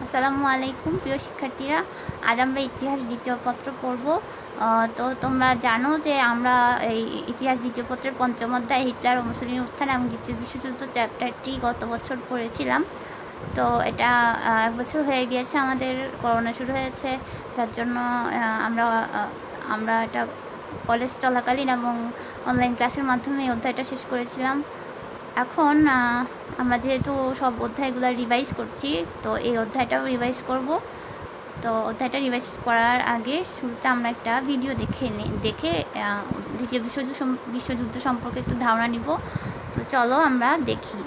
আসসালামু আলাইকুম প্রিয় শিক্ষার্থীরা, আজ আমরা ইতিহাস দ্বিতীয় পত্র পড়ব। তো তোমরা জানো যে আমরা এই ইতিহাস দ্বিতীয় পত্রের পঞ্চম অধ্যায় হিটলার ও মুসলিনের উত্থান এবং দ্বিতীয় বিশ্বযুদ্ধ চ্যাপ্টারটি গত বছর পড়েছিলাম। তো এটা এক বছর হয়ে গিয়েছে, আমাদের করোনা শুরু হয়েছে, যার জন্য আমরা আমরা এটা কলেজ চলাকালীন এবং অনলাইন ক্লাসের মাধ্যমে এই অধ্যায়টা শেষ করেছিলাম। এখন আমরা যেহেতু সব অধ্যায়গুলো রিভাইজ করছি, তো এই অধ্যায়টাও রিভাইজ করব। তো অধ্যায়টা রিভাইজ করার আগে শুরুতে আমরা একটা ভিডিও দেখে দ্বিতীয় বিশ্বযুদ্ধ সম্পর্কে একটু ধারণা নিব। তো চলো আমরা দেখি।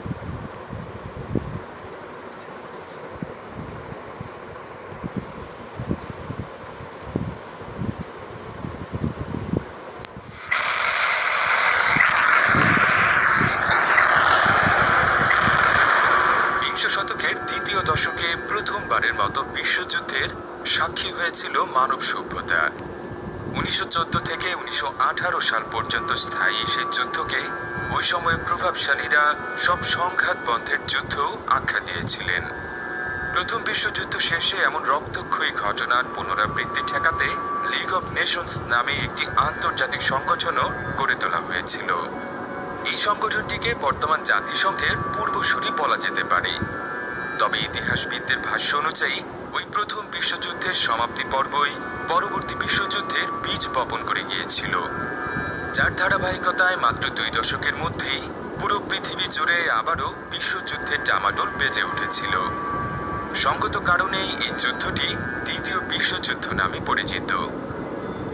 দ্বিতীয় দশকে প্রথমবারের মতো বিশ্বযুদ্ধের সাক্ষী হয়েছিল মানব সভ্যতা। 1914 থেকে 1918 সাল পর্যন্ত স্থায়ী সেই যুদ্ধকে ওই সময় প্রভাবশালীরা সব সংঘাত বন্ধের যুদ্ধ আখ্যা দিয়েছিলেন। প্রথম বিশ্বযুদ্ধ শেষে এমন রক্তক্ষয়ী ঘটনার পুনরাবৃত্তি ঠেকাতে লিগ অব নেশনস নামে একটি আন্তর্জাতিক সংগঠনও গড়ে তোলা হয়েছিল। এই সংগঠনটিকে বর্তমান জাতিসংঘের পূর্বসূরি বলা যেতে পারে। তবে ইতিহাসবিদদের ভাষ্য অনুযায়ী ওই প্রথম বিশ্বযুদ্ধের সমাপ্তি পর্বই পরবর্তী বিশ্বযুদ্ধের বীজ বপন করে গিয়েছিল, যার ধারাবাহিকতায় মাত্র 2 দশকের মধ্যেই পুরো পৃথিবী জুড়ে আবারও বিশ্বযুদ্ধের ডামাডোল বেজে উঠেছিল। সঙ্গত কারণেই এই যুদ্ধটি দ্বিতীয় বিশ্বযুদ্ধ নামে পরিচিত।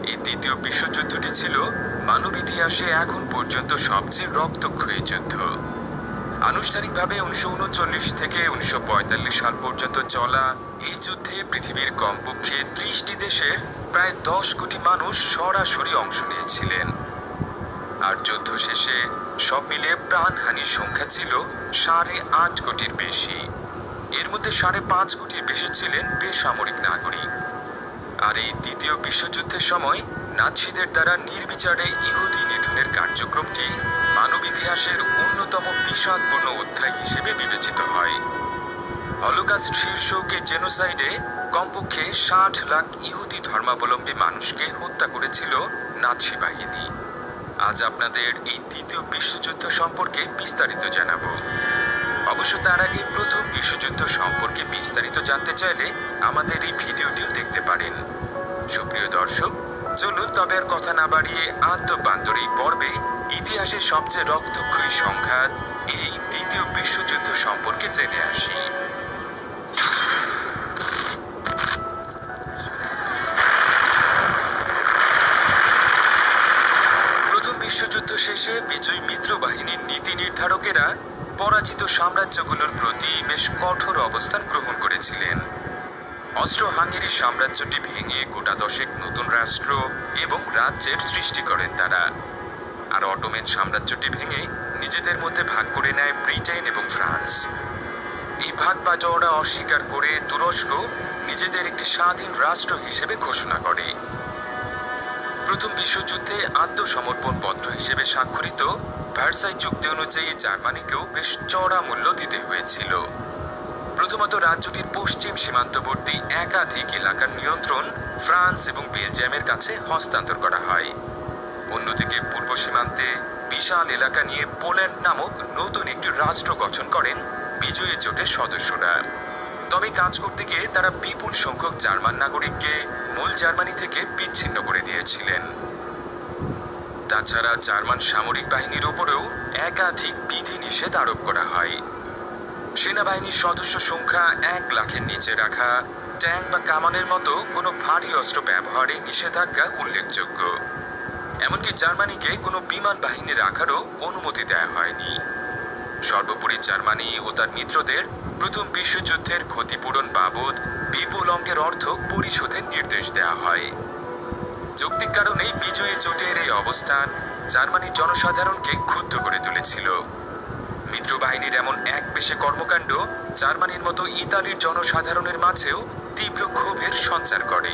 এই দ্বিতীয় বিশ্বযুদ্ধটি ছিল মানব ইতিহাসে এখন পর্যন্ত সবচেয়ে রক্তক্ষয়ী যুদ্ধ। আনুষ্ঠানিকভাবে 1939 থেকে 1945 সাল পর্যন্ত চলা এই যুদ্ধে পৃথিবীর কমপক্ষে 30টি দেশের প্রায় 10 কোটি মানুষ সরাসরি অংশ নিয়েছিলেন। আর যুদ্ধ শেষে সব মিলিয়ে প্রাণহানির সংখ্যা ছিল 8.5 কোটির বেশি। এর মধ্যে 5.5 কোটির বেশি ছিলেন বেসামরিক নাগরিক। আর এই দ্বিতীয় বিশ্বযুদ্ধের সময় নাৎসিদের দ্বারা নির্বিচারে ইহুদি নিধনের কার্যক্রমটি মানব ইতিহাসের অন্যতম বিষাদপূর্ণ অধ্যায় হিসেবে বিবেচিত হয়। হলোকাস্ট শীর্ষকে জেনোসাইডে কমপক্ষে 60 লাখ ইহুদি ধর্মাবলম্বী মানুষকে হত্যা করেছিল নাৎসি বাহিনী। আজ আপনাদের এই দ্বিতীয় বিশ্বযুদ্ধ সম্পর্কে বিস্তারিত জানাবো। অবশ্য তার আগে প্রথম বিশ্বযুদ্ধ সম্পর্কে বিস্তারিত জানতে চাইলে আমাদের এই ভিডিওটিও দেখতে পারেন। সুপ্রিয় দর্শক, চলুন তবে আর কথা না বাড়িয়ে আদ্যপান্তর এই পর্বে ইতিহাসের সবচেয়ে রক্তক্ষয়ী সংঘাত এই দ্বিতীয় বিশ্বযুদ্ধ সম্পর্কে জেনে আসি। প্রথম বিশ্বযুদ্ধ শেষে বিজয়ী মিত্র বাহিনীর নীতি নির্ধারকেরা পরাজিত সাম্রাজ্যগুলোর প্রতি বেশ কঠোর অবস্থান গ্রহণ করেছিলেন। অস্ট্রো-হাঙ্গেরি সাম্রাজ্যটি ভেঙে গোটা 10 নতুন রাষ্ট্র এবং রাজ্যের সৃষ্টি করেন তারা। আর অটোমান সাম্রাজ্যটি ভেঙে নিজেদের মধ্যে ভাগ করে নেয় ব্রিটেন এবং ফ্রান্স। এই ভাগ বাজোয়ারা অস্বীকার করে তুরস্ক নিজেদের একটি স্বাধীন রাষ্ট্র হিসেবে ঘোষণা করে। প্রথম বিশ্বযুদ্ধে আত্মসমর্পণ পত্র হিসেবে স্বাক্ষরিত ভার্সাই চুক্তি অনুযায়ী জার্মানিকেও বেশ চড়া মূল্য দিতে হয়েছিল। প্রথমত রাজ্যটির পশ্চিম সীমান্তবর্তী একাধিক এলাকার নিয়ন্ত্রণ ফ্রান্স এবং বেলজিয়ামের কাছে হস্তান্তর করা হয়। অন্যদিকে পূর্ব সীমান্তে বিশাল এলাকা নিয়ে পোল্যান্ড নামক নতুন একটি রাষ্ট্র গঠন করেন বিজয়ী জোটের সদস্যরা। তবে কাজ করতে গিয়ে তারা বিপুল সংখ্যক জার্মান নাগরিককে মূল জার্মানি থেকে বিচ্ছিন্ন করে দিয়েছিলেন। তাছাড়া জার্মান সামরিক বাহিনীর উপরেও একাধিক বিধিনিষেধ আরোপ করা হয়। সেনাবাহিনীর সদস্য সংখ্যা 1 লাখের নিচে রাখা, ট্যাঙ্ক বা কামানের মতো কোনো ভারী অস্ত্র ব্যবহারে নিষেধাজ্ঞা উল্লেখযোগ্য। এমনকি জার্মানিকে কোনো বিমান বাহিনী রাখারও অনুমতি দেওয়া হয়নি। সর্বোপরি জার্মানি ও তার মিত্রদের প্রথম বিশ্বযুদ্ধের ক্ষতিপূরণ বাবদ বিপুল অঙ্কের অর্থ পরিশোধের নির্দেশ দেওয়া হয়। যৌক্তিক কারণেই বিজয়ী জোটের এই অবস্থান জার্মানির জনসাধারণকে ক্ষুব্ধ করে তুলেছিল। মিত্রবাহিনীর এমন একপেশে কর্মকাণ্ড জার্মানির মতো ইতালির জনসাধারণের মাঝেও তীব্র ক্ষোভের সঞ্চার করে।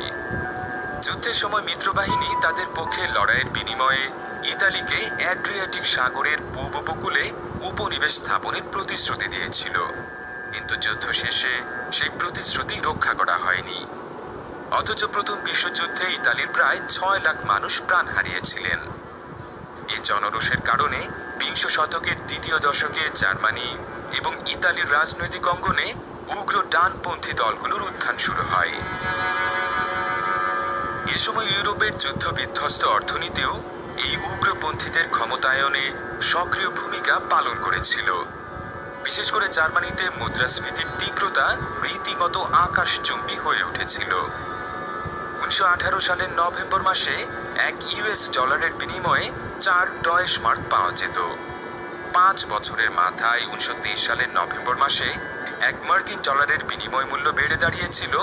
যুদ্ধের সময় মিত্রবাহিনী তাদের পক্ষে লড়াইয়ের বিনিময়ে ইতালিকে অ্যাড্রিয়াটিক সাগরের পূর্ব উপকূলে উপনিবেশ স্থাপনের প্রতিশ্রুতি দিয়েছিল। কিন্তু যুদ্ধ শেষে সেই প্রতিশ্রুতি রক্ষা করা হয়নি। অথচ প্রথম বিশ্বযুদ্ধে ইতালির প্রায় 6 লাখ মানুষ প্রাণ হারিয়েছিলেন। এই জনরোষের কারণে বিংশ শতকের দ্বিতীয় দশকে জার্মানি এবং ইতালির রাজনৈতিক অঙ্গনে উগ্র ডানপন্থী দলগুলোর উত্থান শুরু হয়। এ সময় ইউরোপের যুদ্ধ বিধ্বস্ত অর্থনীতিও এই উগ্রপন্থীদের ক্ষমতায়নে সক্রিয় ভূমিকা পালন করেছিল। বিশেষ করে জার্মানিতে মুদ্রাস্ফীতির তীব্রতা রীতিমতো আকাশচুম্বী হয়ে উঠেছিল। 1918 সালের নভেম্বর মাসে এক ইউএস ডলারের বিনিময়ে 4 ডয়েশ মার্ক পাওয়া যেত। 5 বছরের মাথায় 1923 সালের নভেম্বর মাসে এক মার্কিন ডলারের বিনিময় মূল্য বেড়ে দাঁড়িয়েছিল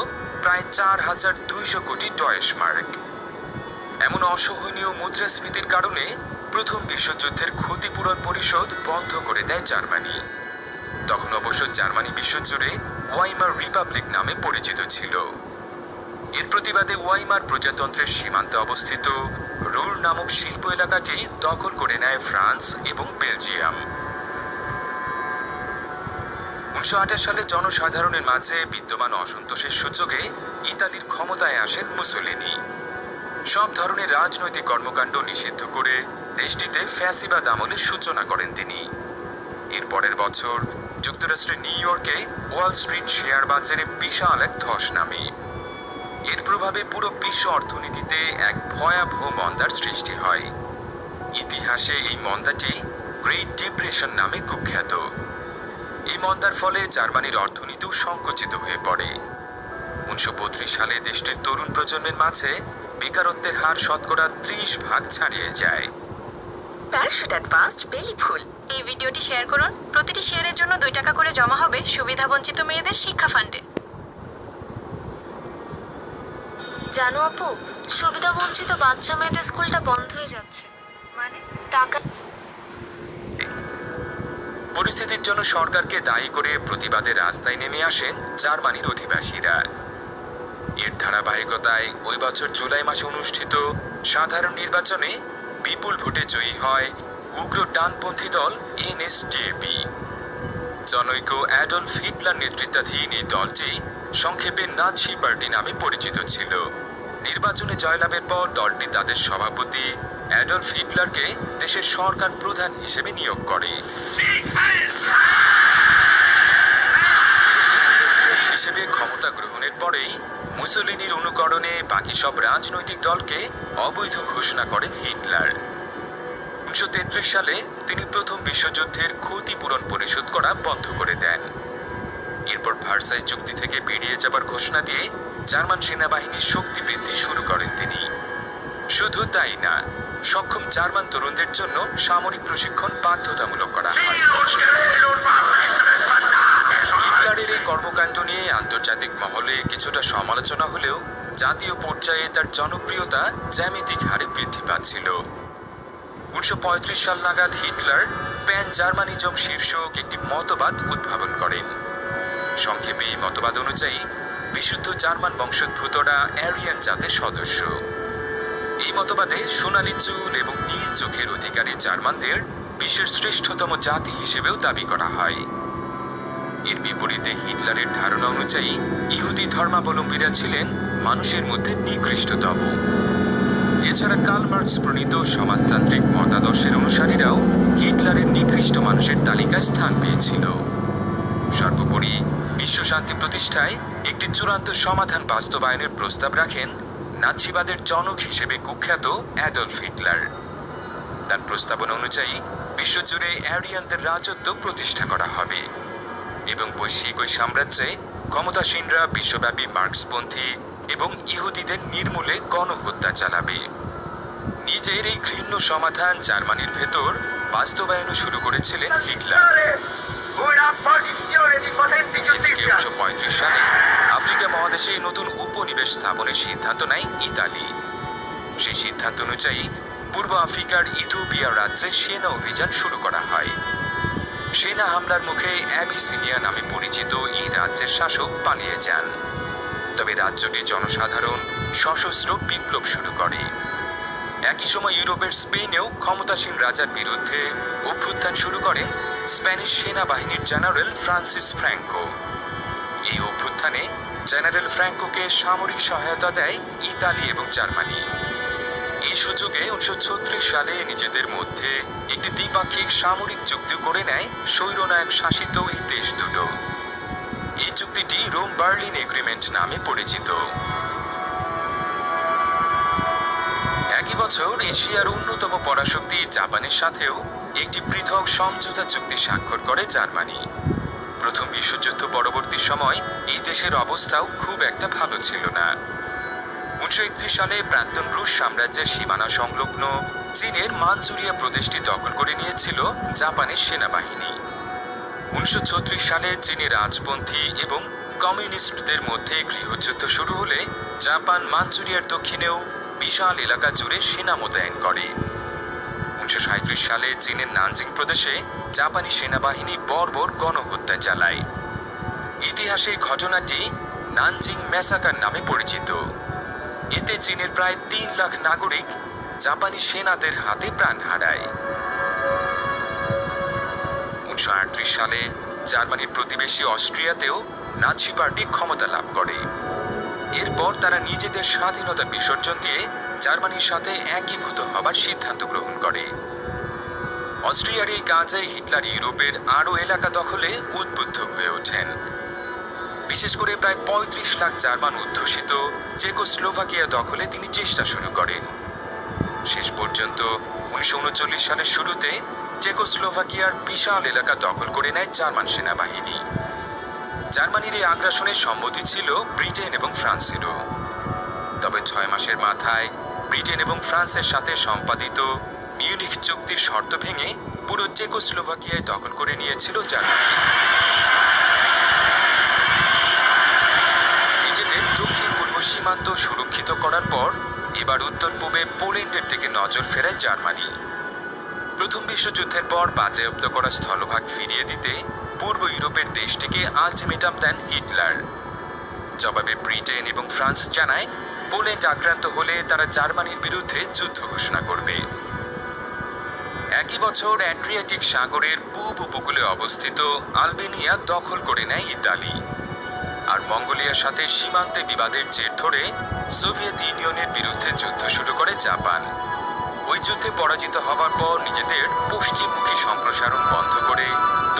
প্রায় 4200 কোটি ডয়েশ মার্ক। এমন অসহনীয় মুদ্রাস্ফীতির কারণে প্রথম বিশ্বযুদ্ধের ক্ষতিপূরণ পরিশোধ বন্ধ করে দেয় জার্মানি। তখন অবশ্য জার্মানি বিশ্বজুড়ে ওয়াইমার রিপাবলিক নামে পরিচিত ছিল। এর প্রতিবাদে ওয়াইমার প্রজাতন্ত্রের সীমান্তে অবস্থিত রুর নামক শিল্প এলাকাটি দখল করে নেয় ফ্রান্স এবং বেলজিয়াম। 1928 সালে জনসাধারণের মাঝে বিদ্যমান অসন্তোষের সূচকে ইতালির ক্ষমতায় আসেন মুসোলিনি। সব ধরনের রাজনৈতিক কর্মকাণ্ড নিষিদ্ধ করে দেশটিতে ফ্যাসিবাদ আমলের সূচনা করেন তিনি। এর পরের বছর যুক্তরাষ্ট্রের নিউ ইয়র্কে ওয়াল স্ট্রিট শেয়ার বাজারে বিশাল এক ধস নামে। এর প্রভাবে পুরো বিশ্ব অর্থনীতিতে এক ভয়াবহ মন্দার সৃষ্টি হয়। ইতিহাসে এই মন্দাটি গ্রেট ডিপ্রেশন নামে কুখ্যাত। এই মন্দার ফলে জার্মানির অর্থনীতিও সংকুচিত হয়ে পড়ে। 1932 সালে দেশটির তরুণ প্রজন্মের মাঝে বেকারত্বের হার শতকরা 30% ছাড়িয়ে যায়। প্যারাশুট অ্যাডভান্সড বেলি ফুল এই ভিডিওটি শেয়ার করুন। প্রতিটি শেয়ারের জন্য 2 টাকা করে জমা হবে সুবিধাবঞ্চিত মেয়েদের শিক্ষা ফান্ডে। জানো আপু, সুবিধাবঞ্চিত বাচ্চা মেয়েদের স্কুলটা বন্ধ হয়ে যাচ্ছে। মানে টাকা। পরিস্থিতির জন্য সরকারকে দায়ী করে প্রতিবাদে রাস্তায় নেমে আসেন জার্মানির অধিবাসীরা। এর ধারাবাহিকতায় ওই বছর জুলাই মাসে অনুষ্ঠিত সাধারণ নির্বাচনে বিপুল ভোটে জয়ী হয় উগ্র ডানপন্থী দল এনএসডিএপি। জনৈক অ্যাডলফ হিটলার নেতৃত্বাধীন এই দলটি সংক্ষেপে নাৎসি পার্টি নামে পরিচিত ছিল। নির্বাচনে জয়লাভের পর দলটি তাদের সভাপতি অ্যাডলফ হিটলারকে দেশের সরকার প্রধান হিসেবে নিয়োগ করে। প্রেসিডেন্ট হিসেবে ক্ষমতা গ্রহণের পরেই মুসোলিনির অনুকরণে বাকি সব রাজনৈতিক দলকে অবৈধ ঘোষণা করেন হিটলার। 1933 সালে তিনি প্রথম বিশ্বযুদ্ধের ক্ষতিপূরণ পরিশোধ করা বন্ধ করে দেন। এরপর ভার্সাই চুক্তি থেকে বেরিয়ে যাবার ঘোষণা দিয়ে জার্মান সেনাবাহিনীর শক্তি বৃদ্ধি শুরু করেন তিনি। শুধু তাই না, সক্ষম জার্মান তরুণদের জন্য সামরিক প্রশিক্ষণ বাধ্যতামূলক করা হয়। হিটলারের এই কর্মকাণ্ড নিয়ে আন্তর্জাতিক মহলে কিছুটা সমালোচনা হলেও জাতীয় পর্যায়ে তার জনপ্রিয়তা জ্যামিতিক হারে বৃদ্ধি পাচ্ছিল। 1935 সাল নাগাদ হিটলার প্যান জার্মানিজম শীর্ষক একটি মতবাদ উদ্ভাবন করেন। সংক্ষেপে এই মতবাদ অনুযায়ী বিশুদ্ধ জার্মান বংশোদ্ভূতরা অ্যারিয়ান জাতের সদস্য। এই মতবাদে সোনালী চুল এবং নীল চোখের অধিকারী জার্মানদের বিশ্বের শ্রেষ্ঠতম জাতি হিসেবেও দাবি করা হয়। এর বিপরীতে হিটলারের ধারণা অনুযায়ী ইহুদি ধর্মাবলম্বীরা ছিলেন মানুষের মধ্যে নিকৃষ্টতম। এছাড়া কার্ল মার্কস প্রণীত সমাজতান্ত্রিক মতাদর্শের অনুসারীরাও হিটলারের নিকৃষ্ট মানুষের তালিকায় স্থান পেয়েছিল। সর্বোপরি বিশ্ব শান্তি প্রতিষ্ঠায় একটি চূড়ান্ত সমাধান বাস্তবায়নের প্রস্তাব রাখেন নাৎসিবাদের জনক হিসেবে কুখ্যাত অ্যাডলফ হিটলার। তার প্রস্তাবনা অনুযায়ী বিশ্বজুড়ে অ্যারিয়ানদের রাজত্ব প্রতিষ্ঠা করা হবে এবং বৈশ্বিক ওই সাম্রাজ্যে ক্ষমতাসীনরা বিশ্বব্যাপী মার্কসপন্থী এবং ইহুদিদের নির্মূলে গণহত্যা চালাবে। নিজের এই ঘৃণ্য সমাধান জার্মানির ভেতর বাস্তবায়ন শুরু করেছিলেন হিটলার। 1935 সালে আফ্রিকা মহাদেশে নতুন উপনিবেশ স্থাপনের সিদ্ধান্ত নেয় ইতালি। সেই সিদ্ধান্ত অনুযায়ী পূর্ব আফ্রিকার ইথিওপিয়া রাজ্যে সেনা অভিযান শুরু করা হয়। সেনা হামলার মুখে অ্যাবিসিনিয়া নামে পরিচিত এই রাজ্যের শাসক পালিয়ে যান। তবে রাজ্যটি জনসাধারণ সশস্ত্র বিপ্লব শুরু করে। একই সময় ইউরোপের স্পেনেও ক্ষমতাসীন রাজার বিরুদ্ধে অভ্যুত্থান শুরু করেন স্প্যানিশ সেনাবাহিনীর জেনারেল ফ্রান্সিস ফ্র্যাঙ্কো। উত্থানে জেনারেল ফ্র্যাঙ্কোকে সামরিক সহায়তা দেয় ইতালি এবং জার্মানি। এই সুযোগে 1936 সালে নিজেদের মধ্যে একটি দ্বিপাক্ষিক সামরিক চুক্তি করে নেয় স্বৈরনায়ক শাসিত এই দেশ দুটো। এই চুক্তিটি রোম বার্লিন এগ্রিমেন্ট নামে পরিচিত। একই বছর এশিয়ার অন্যতম পরাশক্তি জাপানের সাথেও একটি পৃথক সমঝোতা চুক্তি স্বাক্ষর করে জার্মানি। প্রথম বিশ্বযুদ্ধ পরবর্তী সময় এই দেশের অবস্থাও খুব একটা ভালো ছিল না। 1931 সালে প্রাক্তন রুশ সাম্রাজ্যের সীমানা সংলগ্ন চীনের মানচুরিয়া প্রদেশটি দখল করে নিয়েছিল জাপানের সেনাবাহিনী। 1936 সালে চীনের রাজপন্থী এবং কমিউনিস্টদের মধ্যে গৃহযুদ্ধ শুরু হলে জাপান মানচুরিয়ার দক্ষিণেও বিশাল এলাকা জুড়ে সেনা মোতায়েন করে। 1937 সালে চীনের নানজিং প্রদেশে জাপানি সেনাবাহিনী বর্বর গণহত্যা চালায়। ইতিহাসে ঘটনাটি নানজিং ম্যাসাকার নামে পরিচিত। এতে চীনের প্রায় 3 লাখ নাগরিক জাপানি সেনাদের হাতে প্রাণ হারায়। 1938 সালে জার্মানির প্রতিবেশী অস্ট্রিয়াতেও নাৎসি পার্টি ক্ষমতা লাভ করে। এরপর তারা নিজেদের স্বাধীনতা বিসর্জন দিয়ে জার্মানির সাথে একীভূত হবার সিদ্ধান্ত গ্রহণ করে। অস্ট্রিয়ার এই কাজে হিটলার ইউরোপের আরও এলাকা দখলে উদ্বুদ্ধ হয়ে ওঠেন। বিশেষ করে প্রায় 35 লাখ জার্মান অধ্যুষিত চেকোস্লোভাকিয়া দখলে তিনি চেষ্টা শুরু করেন। শেষ পর্যন্ত 1939 সালের শুরুতে চেকোস্লোভাকিয়ার বিশাল এলাকা দখল করে নেয় জার্মান সেনাবাহিনী। জার্মানির এই আগ্রাসনের সম্মতি ছিল ব্রিটেন এবং ফ্রান্সেরও। তবে 6 মাসের মাথায় ব্রিটেন এবং ফ্রান্সের সাথে সম্পাদিত মিউনিখ চুক্তির শর্ত ভেঙে পুরো চেকোস্লোভাকিয়ায় দখল করে নিয়েছিল জার্মানি। নিজেদের দক্ষিণ পূর্ব সীমান্ত সুরক্ষিত করার পর এবার উত্তর পূবে পোল্যান্ডের দিকে নজর ফেরায় জার্মানি। প্রথম বিশ্বযুদ্ধের পর বাজেয়াপ্ত করা স্থলভাগ ফিরিয়ে দিতে পূর্ব ইউরোপের দেশটিকে আলটিমেটাম দেন হিটলার। জবাবে ব্রিটেন এবং ফ্রান্স জানায় পোল্যান্ড আক্রান্ত হলে তারা জার্মানির বিরুদ্ধে যুদ্ধ ঘোষণা করবে। একই বছর অ্যাড্রিয়াটিক সাগরের পূব উপকূলে অবস্থিত আলবেনিয়া দখল করে নেয় ইতালি। আর মঙ্গোলিয়ার সাথে সীমান্তে বিবাদের জের ধরে সোভিয়েত ইউনিয়নের বিরুদ্ধে যুদ্ধ শুরু করে জাপান। ওই যুদ্ধে পরাজিত হবার পর নিজেদের পশ্চিমমুখী সম্প্রসারণ বন্ধ করে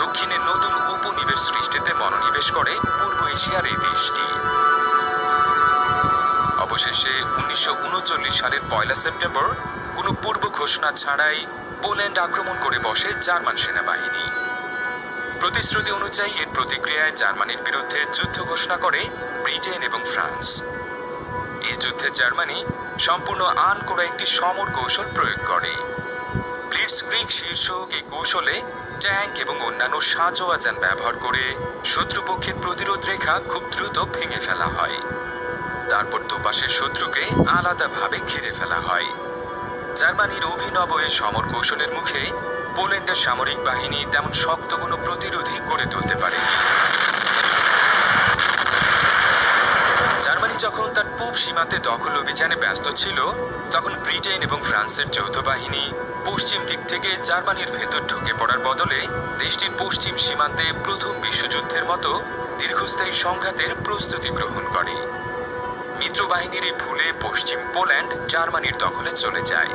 দক্ষিণে নতুন উপনিবেশ সৃষ্টিতে মনোনিবেশ করে পূর্ব এশিয়ার এই দেশটি। অবশেষে 1939 সালের 1 সেপ্টেম্বর কোনো পূর্ব ঘোষণা ছাড়াই পোল্যান্ড আক্রমণ করে বসে জার্মান সেনাবাহিনী। প্রতিশ্রুতি অনুযায়ী এর প্রতিক্রিয়ায় জার্মানির বিরুদ্ধে যুদ্ধ ঘোষণা করে ব্রিটেন এবং ফ্রান্স। এই যুদ্ধে জার্মানি সম্পূর্ণ আনকোড়া একটি সমর কৌশল প্রয়োগ করে। ব্লিটজক্রিগ শীর্ষক এই কৌশলে ট্যাঙ্ক এবং অন্যান্য সাঁজোয়া যান ব্যবহার করে শত্রুপক্ষের প্রতিরোধ রেখা খুব দ্রুত ভেঙে ফেলা হয়। তারপর দুপাশের শত্রুকে আলাদাভাবে ঘিরে ফেলা হয়। জার্মানির অভিনব এই সমর কৌশলের মুখে পোল্যান্ডের সামরিক বাহিনী তেমন শক্ত কোনো প্রতিরোধই গড়ে তুলতে পারেনি। জার্মানি যখন তার পূব সীমান্তে দখল অভিযানে ব্যস্ত ছিল, তখন ব্রিটেন এবং ফ্রান্সের যৌথ বাহিনী পশ্চিম দিক থেকে জার্মানির ভেতর ঢুকে পড়ার বদলে দেশটির পশ্চিম সীমান্তে প্রথম বিশ্বযুদ্ধের মতো দীর্ঘস্থায়ী সংঘাতের প্রস্তুতি গ্রহণ করে। মিত্রবাহিনীর এই ভুলে পশ্চিম পোল্যান্ড জার্মানির দখলে চলে যায়।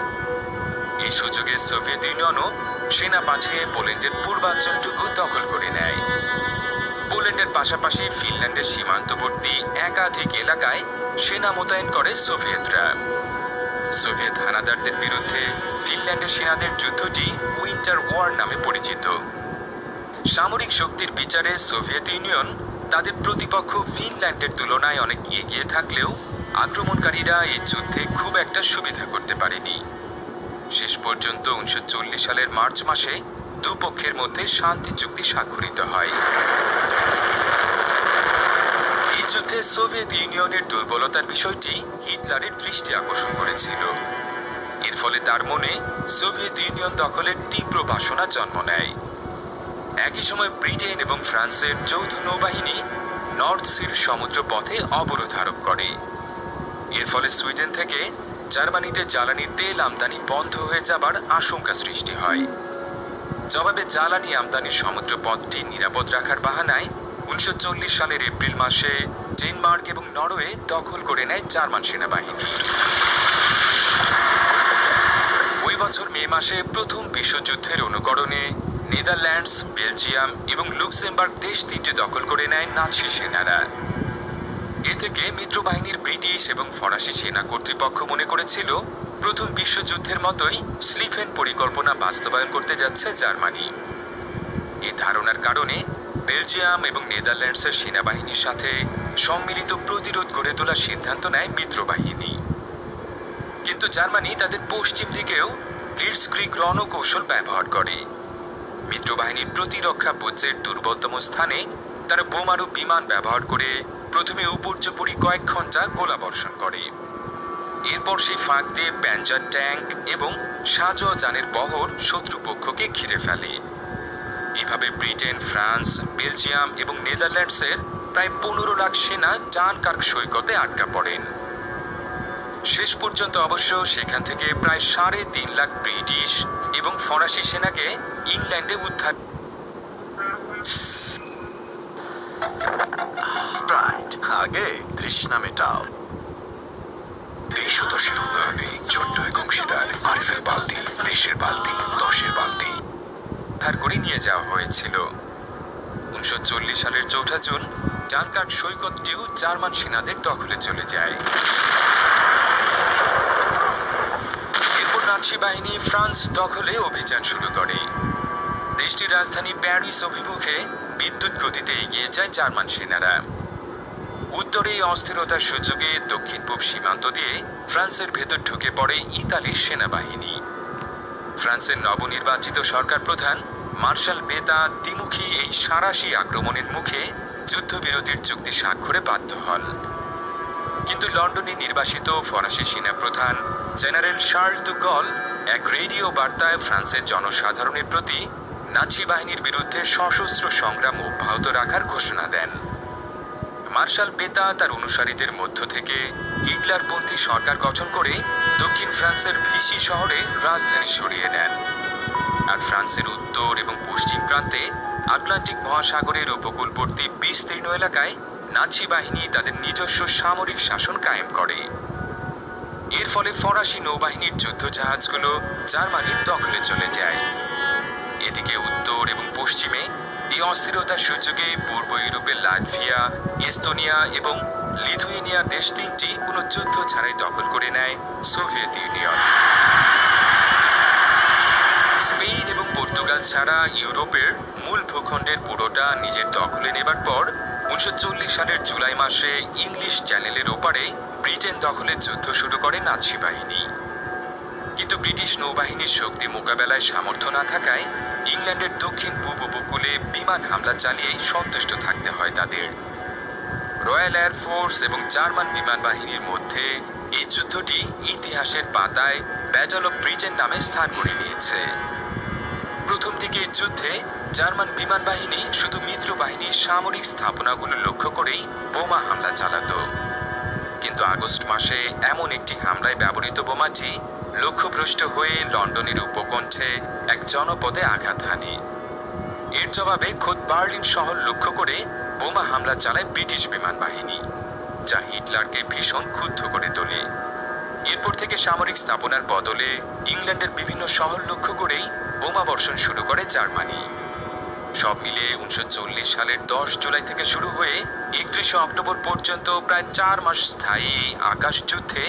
এই সুযোগে সোভিয়েত ইউনিয়নও সেনা পাঠিয়ে পোল্যান্ডের পূর্বাঞ্চলটুকু দখল করে নেয়। পোল্যান্ডের পাশাপাশি ফিনল্যান্ডের সীমান্তবর্তী একাধিক এলাকায় সেনা মোতায়েন করে সোভিয়েতরা। সোভিয়েত হানাদারদের বিরুদ্ধে ফিনল্যান্ডের সেনাদের যুদ্ধটি উইন্টার ওয়ার নামে পরিচিত। সামরিক শক্তির বিচারে সোভিয়েত ইউনিয়ন তাদের প্রতিপক্ষ ফিনল্যান্ডের তুলনায় অনেক এগিয়ে থাকলেও আক্রমণকারীরা এই যুদ্ধে খুব একটা সুবিধা করতে পারেনি। শেষ পর্যন্ত 1940 সালের মার্চ মাসে দুপক্ষের মধ্যে শান্তি চুক্তি স্বাক্ষরিত হয়। এই যুদ্ধে সোভিয়েত ইউনিয়নের দুর্বলতার বিষয়টি হিটলারের দৃষ্টি আকর্ষণ করেছিল। এর ফলে তার মনে সোভিয়েত ইউনিয়ন দখলের তীব্র বাসনা জন্ম নেয়। একই সময় ব্রিটেন এবং ফ্রান্সের যৌথ নৌবাহিনী নর্থ সির সমুদ্র পথে অবরোধ আরোপ করে। এর ফলে সুইডেন থেকে জার্মানিতে জ্বালানি তেল আমদানি বন্ধ হয়ে যাবার আশঙ্কা সৃষ্টি হয়। জবাবে জ্বালানি আমদানির সমুদ্র পথটি নিরাপদ রাখার বাহানায় 1940 সালের এপ্রিল মাসে ডেনমার্ক এবং নরওয়ে দখল করে নেয় জার্মান সেনাবাহিনী। ওই বছর মে মাসে প্রথম বিশ্বযুদ্ধের অনুকরণে নেদারল্যান্ডস, বেলজিয়াম এবং লুক্সেমবার্গ দেশ তিনটি দখল করে নেয় নাৎসি সেনারা। এ থেকে মিত্রবাহিনীর ব্রিটিশ এবং ফরাসি সেনা কর্তৃপক্ষ মনে করেছিল প্রথম বিশ্বযুদ্ধের মতোই স্লিফেন পরিকল্পনা বাস্তবায়ন করতে যাচ্ছে জার্মানি। এই ধারণার কারণে বেলজিয়াম এবং নেদারল্যান্ডসের সেনাবাহিনীর সাথে সম্মিলিত প্রতিরোধ গড়ে তোলার সিদ্ধান্ত নেয় মিত্রবাহিনী। কিন্তু জার্মানি তাদের পশ্চিম দিকেও ব্লিটজক্রিগ রণকৌশল ব্যবহার করে। মিত্রবাহিনীর প্রতিরক্ষা পুঞ্জের দুর্বলতম স্থানে তারা বোমারু বিমান ব্যবহার করে প্রথমে উপর্যুপরি কয়েক ঘন্টা গোলাবর্ষণ করে। এরপর সেই ফাঁক দিয়ে প্যাঞ্জার ট্যাঙ্ক এবং সাজোয়াজানের বহর শত্রুপক্ষকে ঘিরে ফেলে। এভাবে ব্রিটেন, ফ্রান্স, বেলজিয়াম এবং নেদারল্যান্ডসের প্রায় 15 লাখ সেনা ডানকার্ক সৈকতে আটকা পড়েন। শেষ পর্যন্ত অবশ্য সেখান থেকে প্রায় 3.5 লাখ ব্রিটিশ এবং ফরাসি সেনাকে ইংল্যান্ডে উদ্ধার। স্প্রাইট, আগে তৃষ্ণা মেটাও। দেশ ও দশের উন্নয়নে ছোট্ট এক অংশীদার আরিফের বালতি, দেশের বালতি, দশের বালতি উদ্ধার করে নিয়ে যাওয়া হয়েছিল। 1940 সালের 4 জুন ডানকার্ক সৈকতটিও জার্মান সেনাদের দখলে চলে যায়। এরপর নাৎসি বাহিনী ফ্রান্স দখলে অভিযান শুরু করে। দেশটির রাজধানী প্যারিস অভিমুখে বিদ্যুৎ গতিতে এগিয়ে যায় জার্মান সেনারা। উত্তরে এই অস্থিরতার সুযোগে দক্ষিণ পূব সীমান্ত দিয়ে ফ্রান্সের ভেতর ঢুকে পড়ে ইতালির সেনাবাহিনী। ফ্রান্সের নবনির্বাচিত সরকার প্রধান মার্শাল বেতা দ্বিমুখী এই সাঁড়াশি আক্রমণের মুখে যুদ্ধবিরতির চুক্তি স্বাক্ষরে বাধ্য হন। কিন্তু লন্ডনে নির্বাসিত ফরাসি সেনাপ্রধান জেনারেল শার্ল দু গল এক রেডিও বার্তায় ফ্রান্সের জনসাধারণের প্রতি নাৎসি বাহিনীর বিরুদ্ধে সশস্ত্র সংগ্রাম অব্যাহত রাখার ঘোষণা দেন। মার্শাল বেতা তার অনুসারীদের মধ্য থেকে হিটলারপন্থী সরকার গঠন করে দক্ষিণ ফ্রান্সের ভিসি শহরে রাজধানী সরিয়ে নেন। আর ফ্রান্সের উত্তর এবং পশ্চিম প্রান্তে আটলান্টিক মহাসাগরের উপকূলবর্তী বিস্তীর্ণ এলাকায় নাৎসি বাহিনী তাদের নিজস্ব সামরিক শাসন কায়েম করে। এর ফলে ফরাসি নৌবাহিনীর যুদ্ধজাহাজগুলো জার্মানির দখলে চলে যায়। এদিকে উত্তর এবং পশ্চিমে এই অস্থিরতার সুযোগে পূর্ব ইউরোপের লাটভিয়া, এস্তোনিয়া এবং লিথুয়েনিয়া দেশ তিনটি কোনো যুদ্ধ ছাড়াই দখল করে নেয় সোভিয়েত ইউনিয়ন। স্পেন এবং পর্তুগাল ছাড়া ইউরোপের মূল ভূখণ্ডের পুরোটা নিজের দখলে নেবার পর 1940 সালের জুলাই মাসে ইংলিশ চ্যানেলের ওপারে ব্রিটেন দখলে যুদ্ধ শুরু করে নাৎসি বাহিনী। কিন্তু ব্রিটিশ নৌবাহিনীর শক্তি মোকাবেলায় সামর্থ্য না থাকায় ইংল্যান্ডের দক্ষিণ পূর্ব উপকূলে বিমান হামলা চালিয়েই সন্তুষ্ট থাকতে হয় তাদের। রয়্যাল এয়ারফোর্স এবং জার্মান বিমান বাহিনীর মধ্যে এই যুদ্ধটি ইতিহাসের পাতায় ব্যাটল অফ ব্রিটেন নামে স্থান করে নিয়েছে। প্রথম দিকে এই যুদ্ধে জার্মান বিমান বাহিনী শুধু মিত্র বাহিনীর সামরিক স্থাপনাগুলো লক্ষ্য করেই বোমা হামলা চালাতো। কিন্তু আগস্ট মাসে এমন একটি হামলায় ব্যবহৃত বোমাটি লক্ষ্যভ্রষ্ট হয়ে লন্ডনের উপকণ্ঠে এক জনপদে আঘাত হানে। এর জবাবে খোদ বার্লিন শহর লক্ষ্য করে বোমা হামলা চালায় ব্রিটিশ বিমান বাহিনী, যা হিটলারকে ভীষণ ক্ষুব্ধ করে তোলে। এরপর থেকে সামরিক স্থাপনার বদলে ইংল্যান্ডের বিভিন্ন শহর লক্ষ্য করেই বোমা বর্ষণ শুরু করে জার্মানি। সব মিলিয়ে 1940 সালের 10 জুলাই থেকে শুরু হয়ে 31 অক্টোবর পর্যন্ত প্রায় 4 মাস স্থায়ী এই আকাশ যুদ্ধে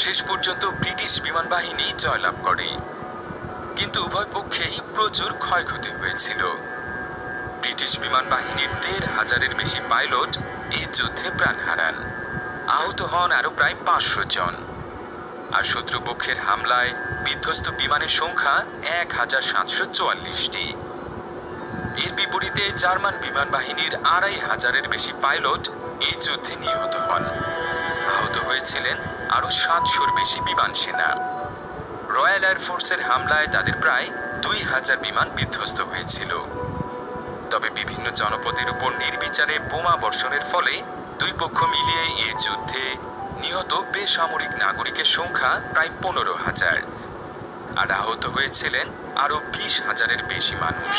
শেষ পর্যন্ত ব্রিটিশ বিমান বাহিনী জয়লাভ করে। কিন্তু উভয় পক্ষেই প্রচুর ক্ষয়ক্ষতি হয়েছিল। ব্রিটিশ বিমান বাহিনীর 1,500-এর বেশি পাইলট এই যুদ্ধে প্রাণ হারান। আহত হন আরও প্রায় 500 জন। আর শত্রুপক্ষের হামলায় বিধ্বস্ত বিমানের সংখ্যা 1,744টি। এর বিপরীতে জার্মান বিমান বাহিনীর 2,500-এর বেশি পাইলট এই যুদ্ধে নিহত হন। আহত হয়েছিলেন আরও 700-র বেশি বিমান সেনা। রয়্যাল এয়ারফোর্সের হামলায় তাদের প্রায় 2,000 বিমান বিধ্বস্ত হয়েছিল। তবে বিভিন্ন জনপদের উপর নির্বিচারে বোমা বর্ষণের ফলে দুই পক্ষ মিলিয়ে এই যুদ্ধে নিহত বেসামরিক নাগরিকের সংখ্যা প্রায় 15,000, আর আহত হয়েছিলেন আরও 20,000-এর বেশি মানুষ।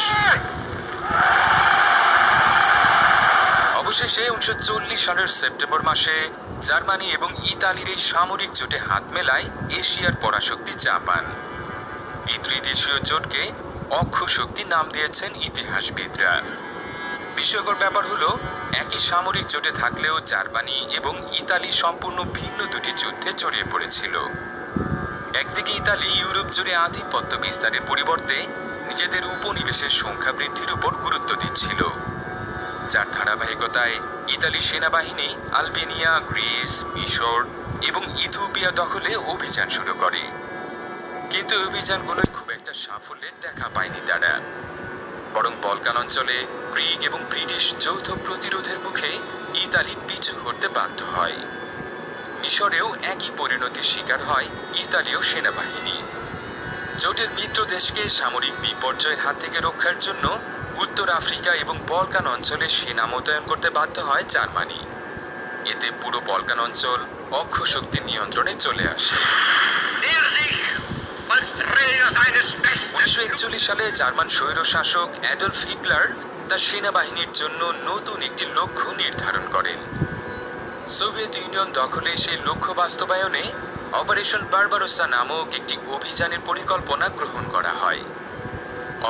অবশেষে 1940 সালের সেপ্টেম্বর মাসে জার্মানি এবং ইতালির এই সামরিক জোটে হাত মেলায় এশিয়ার পরাশক্তি জাপান। এই ত্রিদেশীয় জোটকে অক্ষ শক্তি নাম দিয়েছেন ইতিহাসবিদরা। বিস্ময়কর ব্যাপার হলো, একই সামরিক জোটে থাকলেও জার্মানি এবং ইতালি সম্পূর্ণ ভিন্ন দুটি যুদ্ধে জড়িয়ে পড়েছিল। একদিকে ইতালি ইউরোপ জুড়ে আধিপত্য বিস্তারের পরিবর্তে নিজেদের উপনিবেশের সংখ্যা বৃদ্ধির উপর গুরুত্ব দিচ্ছিল, যার ধারাবাহিকতায় ইতালি সেনাবাহিনী আলবেনিয়া, গ্রিস, মিশর এবং ইথিওপিয়া দখলে অভিযান শুরু করে। কিন্তু অভিযানগুলোর খুব একটা সাফল্যের দেখা পায়নি তারা, বরং বলকান অঞ্চলে গ্রিক এবং ব্রিটিশ যৌথ প্রতিরোধের মুখে ইতালি পিছু হটতে বাধ্য হয়। মিশরেও একই পরিণতির শিকার হয় ইতালীয় সেনাবাহিনী। জোটের মিত্র দেশকে সামরিক বিপর্যয়ের হাত থেকে রক্ষার জন্য উত্তর আফ্রিকা এবং বলকান অঞ্চলে সেনা মোতায়েন করতে বাধ্য হয় জার্মানি। এতে পুরো বলকান অঞ্চল অক্ষ শক্তির নিয়ন্ত্রণে চলে আসে। 1941 সালে জার্মান স্বৈরশাসক অ্যাডলফ হিটলার তার সেনাবাহিনীর জন্য নতুন একটি লক্ষ্য নির্ধারণ করেন। সোভিয়েত ইউনিয়ন দখলে সেই লক্ষ্য বাস্তবায়নে অপারেশন বারবারোসা নামক একটি অভিযানের পরিকল্পনা গ্রহণ করা হয়।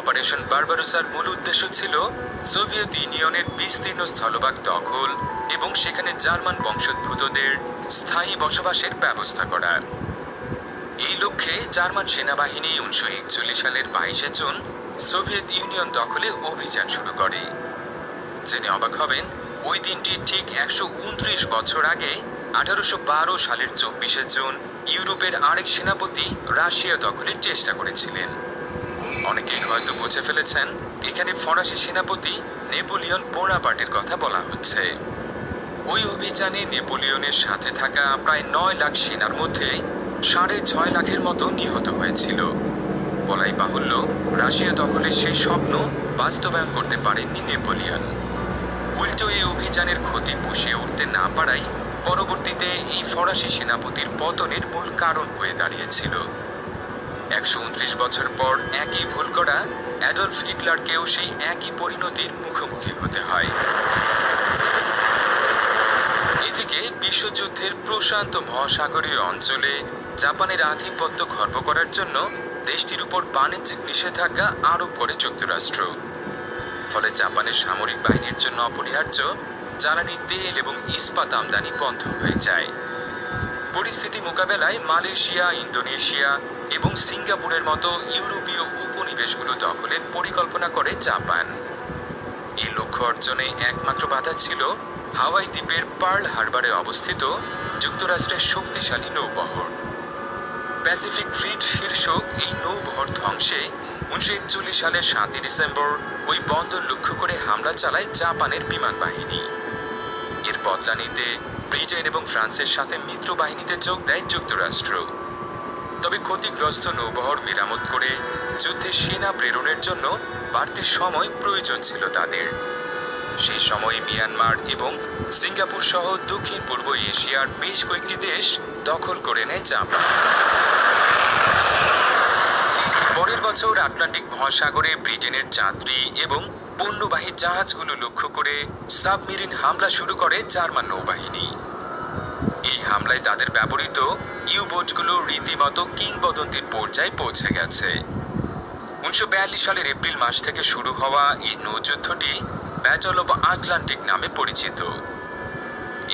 অপারেশন বারবারোসার মূল উদ্দেশ্য ছিল সোভিয়েত ইউনিয়নের বিস্তীর্ণ স্থলভাগ দখল এবং সেখানে জার্মান বংশোদ্ভূতদের স্থায়ী বসবাসের ব্যবস্থা করা। এই লক্ষ্যে জার্মান সেনাবাহিনী 1941 সালের 22 জুন সোভিয়েত ইউনিয়ন দখলে অভিযান শুরু করে। জেনে অবাক হবেন, ওই দিনটি ঠিক 129 বছর আগে 1812 সালের 24 জুন ইউরোপের আরেক সেনাপতি রাশিয়া দখলের চেষ্টা করেছিলেন। অনেকেই হয়তো বুঝে ফেলেছেন, এখানে ফরাসি সেনাপতি নেপোলিয়ন বোনাপার্টের কথা বলা হচ্ছে। ওই অভিযানে নেপোলিয়নের সাথে থাকা প্রায় 9 লাখ সেনার মধ্যে 6.5 লাখের মতো নিহত হয়েছিল। বলাই বাহুল্য, রাশিয়া দখলের সেই স্বপ্ন বাস্তবায়ন করতে পারেননি নেপোলিয়ন। উল্টো এই অভিযানের ক্ষতি পুষিয়ে উঠতে না পারাই পরবর্তীতে এই ফরাসি সেনাপতির পতনের মূল কারণ হয়ে দাঁড়িয়েছিল। 129 বছর পর একই ভুল করা অ্যাডলফ হিটলারকেও সেই একই পরিণতির মুখোমুখি হতে হয়। এদিকে বিশ্বযুদ্ধের প্রশান্ত মহাসাগরীয় অঞ্চলে জাপানের আধিপত্য খর্ব করার জন্য দেশটির উপর বাণিজ্যিক নিষেধাজ্ঞা আরোপ করে যুক্তরাষ্ট্র। ফলে জাপানের সামরিক বাহিনীর জন্য অপরিহার্য জ্বালানি তেল এবং ইস্পাত আমদানি বন্ধ হয়ে যায়। পরিস্থিতি মোকাবেলায় মালয়েশিয়া, ইন্দোনেশিয়া এবং সিঙ্গাপুরের মতো ইউরোপীয় উপনিবেশগুলো দখলের পরিকল্পনা করে জাপান। এই লক্ষ্য অর্জনে একমাত্র বাধা ছিল হাওয়াই দ্বীপের পার্ল হারবারে অবস্থিত যুক্তরাষ্ট্রের শক্তিশালী নৌবহর। প্যাসিফিক ফ্লিট শীর্ষক এই নৌবহর ধ্বংসে 1941 সালের 7 ডিসেম্বর ওই বন্দর লক্ষ্য করে হামলা চালায় জাপানের বিমান বাহিনী। এর বদলা নিতে ব্রিটেন এবং ফ্রান্সের সাথে মিত্র বাহিনীতে যোগ দেয় যুক্তরাষ্ট্র। তবে ক্ষতিগ্রস্ত নৌবহর মেরামত করে যুদ্ধে সেনা প্রেরণের জন্য বাড়তি সময় প্রয়োজন ছিল তাদের। সেই সময়ে মিয়ানমার এবং সিঙ্গাপুর সহ দক্ষিণ পূর্ব এশিয়ার বেশ কয়েকটি দেশ দখল করে নেয় জাপান। পরের বছর আটলান্টিক মহাসাগরে ব্রিটেনের যাত্রী এবং পণ্যবাহী জাহাজগুলো লক্ষ্য করে সাবমেরিন হামলা শুরু করে জার্মান নৌবাহিনী। এই হামলায় তাদের ব্যবহৃত ইউবোটগুলো রীতিমতো কিংবদন্তির পর্যায়ে পৌঁছে গেছে। 1942 সালের এপ্রিল মাস থেকে শুরু হওয়া এই নৌযুদ্ধটি ব্যাটল অব আটলান্টিক নামে পরিচিত।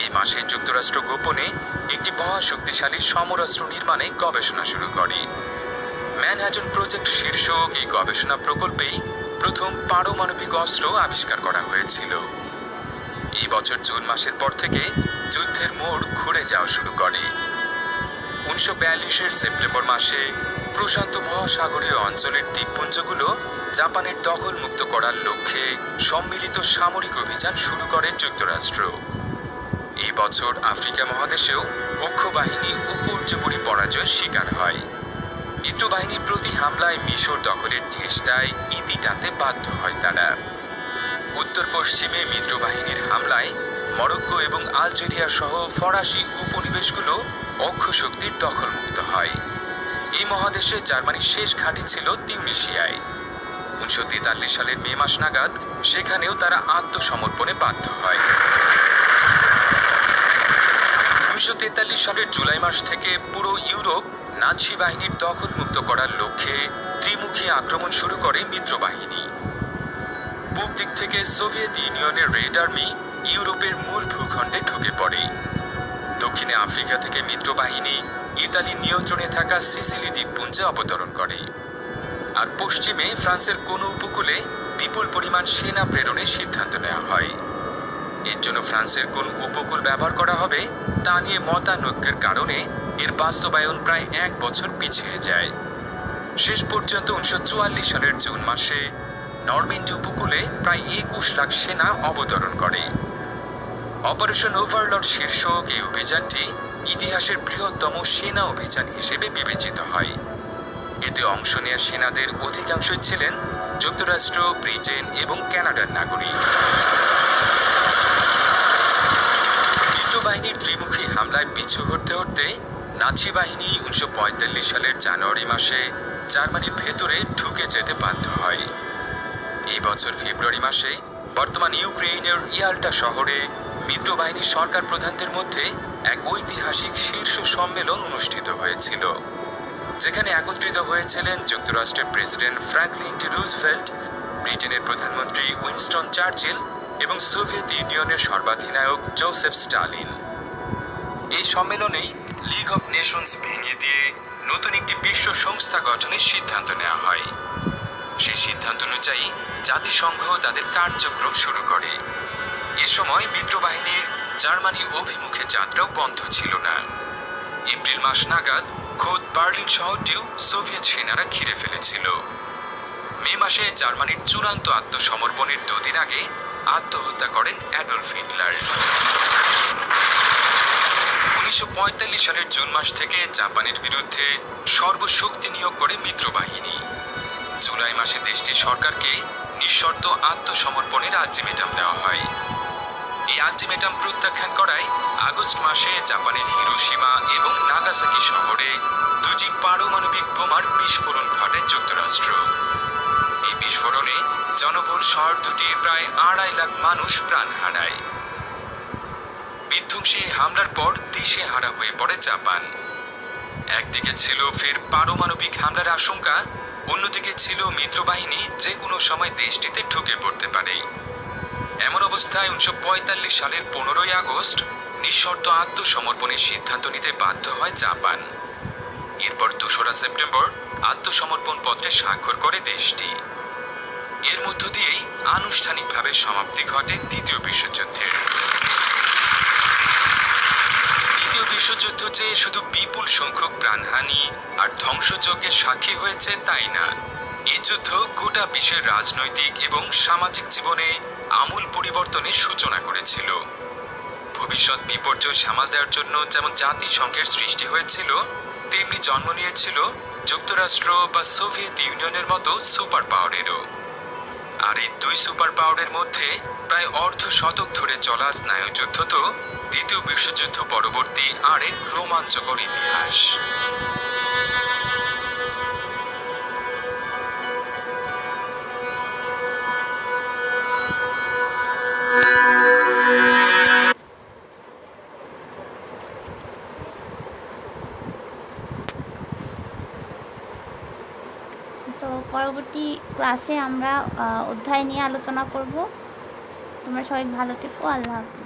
এই মাসে যুক্তরাষ্ট্র গোপনে একটি মহাশক্তিশালী সমরাস্ত্র নির্মাণে গবেষণা শুরু করে। ম্যানহাটন প্রজেক্ট শীর্ষক এই গবেষণা প্রকল্পেই প্রথম পারমাণবিক অস্ত্র আবিষ্কার করা হয়েছিল। এই বছর জুন মাসের পর থেকে যুদ্ধের মোড় ঘুরে যাওয়া শুরু করে। 1942 সেপ্টেম্বর মাসে প্রশান্ত মহাসাগরীয় অঞ্চলের দ্বীপপুঞ্জগুলো জাপানের দখলমুক্ত করার লক্ষ্যে সম্মিলিত সামরিক অভিযান শুরু করে যুক্তরাষ্ট্র। এই বছর আফ্রিকা মহাদেশেও অক্ষ বাহিনী উপর্যুপরি পরাজয়ের শিকার হয়। মিত্রবাহিনীর প্রতি হামলায় মিশর দখলের চেষ্টায় ইতি টানতে বাধ্য হয় তারা। উত্তর পশ্চিমে মিত্রবাহিনীর হামলায় মরক্কো এবং আলজেরিয়া সহ ফরাসি উপনিবেশগুলো অক্ষ শক্তির দখলমুক্ত হয়। এই মহাদেশে জার্মানির শেষ ঘাঁটি ছিল তিউনিসিয়ায়। 1943 সালের মে মাস নাগাদ সেখানেও তারা আত্মসমর্পণে বাধ্য হয়। 1943 সালের জুলাই মাস থেকে পুরো ইউরোপ নাৎসি বাহিনীর দখলমুক্ত করার লক্ষ্যে ত্রিমুখী আক্রমণ শুরু করে মিত্রবাহিনী। পূব দিক থেকে সোভিয়েত ইউনিয়নের রেড আর্মি ইউরোপের মূল ভূখণ্ডে ঢুকে পড়ে। দক্ষিণে আফ্রিকা থেকে মিত্রবাহিনী ইতালির নিয়ন্ত্রণে থাকা সিসিলি দ্বীপপুঞ্জে অবতরণ করে। আর পশ্চিমে ফ্রান্সের কোনো উপকূলে বিপুল পরিমাণ সেনা প্রেরণের সিদ্ধান্ত নেওয়া হয়। এর জন্য ফ্রান্সের কোন উপকূল ব্যবহার করা হবে তা নিয়ে মতানৈক্যের কারণে এর বাস্তবায়ন প্রায় 1 বছর পিছিয়ে যায়। শেষ পর্যন্ত 1944 সালের জুন মাসে নরম্যান্ডি উপকূলে প্রায় 21 লাখ সেনা অবতরণ করে। অপারেশন ওভারলর্ড শীর্ষক এই অভিযানটি ইতিহাসের বৃহত্তম সেনা অভিযান হিসেবে বিবেচিত হয়। এতে অংশ নেওয়া সেনাদের অধিকাংশই ছিলেন যুক্তরাষ্ট্র, ব্রিটেন এবং কানাডার নাগরিক। মিত্রবাহিনীর ত্রিমুখী হামলায় পিছু হটতে হটতে নাৎসি বাহিনী 1945 সালের জানুয়ারি মাসে জার্মানির ভেতরে ঢুকে যেতে বাধ্য হয়। এই বছর ফেব্রুয়ারি মাসে বর্তমান ইউক্রেনের ইয়াল্টা শহরে মিত্রবাহিনীর সরকার প্রধানদের মধ্যে এক ঐতিহাসিক শীর্ষ সম্মেলন অনুষ্ঠিত হয়েছিল, যেখানে একত্রিত হয়েছিলেন যুক্তরাষ্ট্রের প্রেসিডেন্ট ফ্র্যাঙ্কলিন ডি রুজভেল্ট, ব্রিটেনের প্রধানমন্ত্রী উইনস্টন চার্চিল এবং সোভিয়েত ইউনিয়নের সর্বাধিনায়ক জোসেফ স্টালিন। এই সম্মেলনেই লিগ অফ নেশনস ভেঙে দিয়ে নতুন একটি বিশ্ব সংস্থা গঠনের সিদ্ধান্ত নেওয়া হয়। সেই সিদ্ধান্ত অনুযায়ী জাতিসংঘ তাদের কার্যক্রম শুরু করে। এ সময় মিত্রবাহিনীর জার্মানি অভিমুখে যাত্রাও বন্ধ ছিল না। এপ্রিল মাস নাগাদ খোদ বার্লিন শহরটিও সোভিয়েত সেনারা ঘিরে ফেলেছিল। মে মাসে জার্মানির চূড়ান্ত আত্মসমর্পণের 2 দিন আগে আত্মহত্যা করেন অ্যাডলফ হিটলার। 1945 সালের জুন মাস থেকে জাপানের বিরুদ্ধে সর্বশক্তি নিয়োগ করে মিত্রবাহিনী। জুলাই মাসে দেশটির সরকারকে নিঃশর্ত আত্মসমর্পণের আলটিমেটাম দেওয়া হয়। এই আলটিমেটাম প্রত্যাখ্যান করায় আগস্ট মাসে জাপানের হিরোশিমা এবং নাগাসাকি শহরে 2টি পারমাণবিক বোমার বিস্ফোরণ ঘটায় যুক্তরাষ্ট্র। এই বিস্ফোরণে জনবহুল শহর দুটির প্রায় 2.5 লাখ মানুষ প্রাণ হারায়। বিধ্বংসী হামলার পর দিশেহারা হয়ে পড়ে জাপান। একদিকে ছিল ফের পারমাণবিক হামলার আশঙ্কা, অন্যদিকে ছিল মিত্রবাহিনী যে কোনো সময় দেশটিতে ঢুকে পড়তে পারে। এমন অবস্থায় 1945 সালের 15 আগস্ট নিঃশর্ত আত্মসমর্পণের সিদ্ধান্ত নিতে বাধ্য হয় জাপান। এরপর 2রা সেপ্টেম্বর আত্মসমর্পণ পত্রে স্বাক্ষর করে দেশটি। এর মধ্য দিয়েই আনুষ্ঠানিকভাবে সমাপ্তি ঘটে দ্বিতীয় বিশ্বযুদ্ধের। দ্বিতীয় বিশ্বযুদ্ধ যে শুধু বিপুল সংখ্যক প্রাণহানি আর ধ্বংসযজ্ঞের সাক্ষী হয়েছে তাই না, এই যুদ্ধ গোটা বিশ্বের রাজনৈতিক এবং সামাজিক জীবনে আমূল পরিবর্তনের সূচনা করেছিল। ভবিষ্যৎ বিপর্যয় সামাল দেওয়ার জন্য যেমন জাতিসংঘের সৃষ্টি হয়েছিল, তেমনি জন্ম নিয়েছিল যুক্তরাষ্ট্র বা সোভিয়েত ইউনিয়নের মতো সুপার পাওয়ারেরও। আর এই 2 সুপার পাওয়ারের মধ্যে প্রায় অর্ধ শতক ধরে চলা স্নায়ুযুদ্ধ তো দ্বিতীয় বিশ্বযুদ্ধ পরবর্তী আরেক রোমাঞ্চকর ইতিহাস। তো পরবর্তী ক্লাসে আমরা অধ্যায় নিয়ে আলোচনা করব। তোমরা সবাই ভালো থেকো। আল্লাহ হাফেজ।